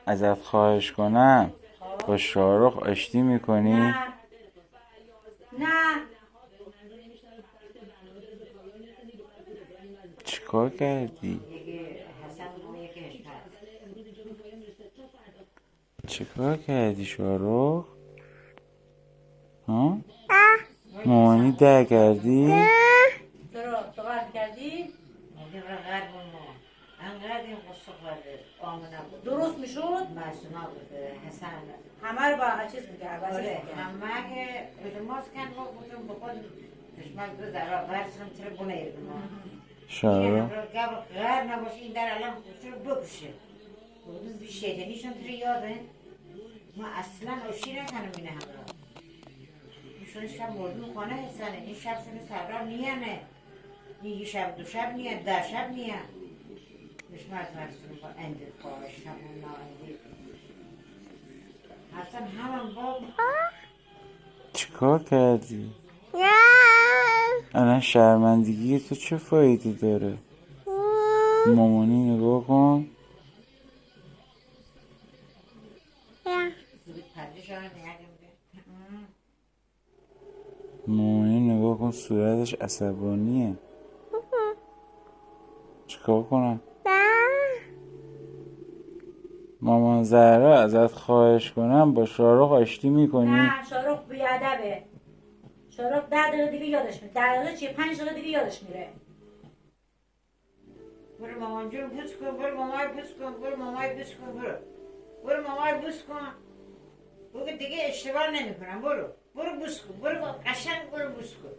ازت خواهش کنم با شاهرخ آشتی میکنی؟ نه نه چیکار کردی؟ یکی حسن و یکی حشمت. چیکار کردی شاهرخ؟ ها؟ مامانی در کردی؟ چرا؟ تو قرد کردی؟ میگه برای قرد ما انقدر این قصه خورده آمنه بود درست میشد؟ مسونا بود حسن همه رو با چیز میکرد آره همه که التماس کن ما بودم بخود حشمت بود در غرسم چرا بونه ایرد ما شاهرخ غیر نباشه این در الان چرا بکشه بودم بی شیطانیشون تری یاده ما اصلا اوشی نکنم اینه همه را ایشون شب مردم خانه هستنه این شب شونه سرار نیانه یه شب دو شب نیان ده شب نیان حشمت مرسون با اندر خواهش همون ناندی اصلا همون با چیکار کردی؟ الان شرمندگی تو چه فایده داره؟ مامانی نگاه کن. پردش ها نگردیم مامانی نگاه کن صورتش عصبانیه. چیکار کنم؟ مامان زهرا ازت خواهش کنم با شاهرخ آشتی میکنی؟ نه شاهرخ بیادبه شاهرخ 10 دقیقه دیگه یادش میره 10 دقیقه چیه 5 دقیقه دیگه یادش میره برو مامان جون بوس کن برو مامای بوس کن برو مامای بوس کن برو مامای بوس کن بگو دیگه اشتباه نمی کنم برو بوس کن برو قشنگ برو بوس کن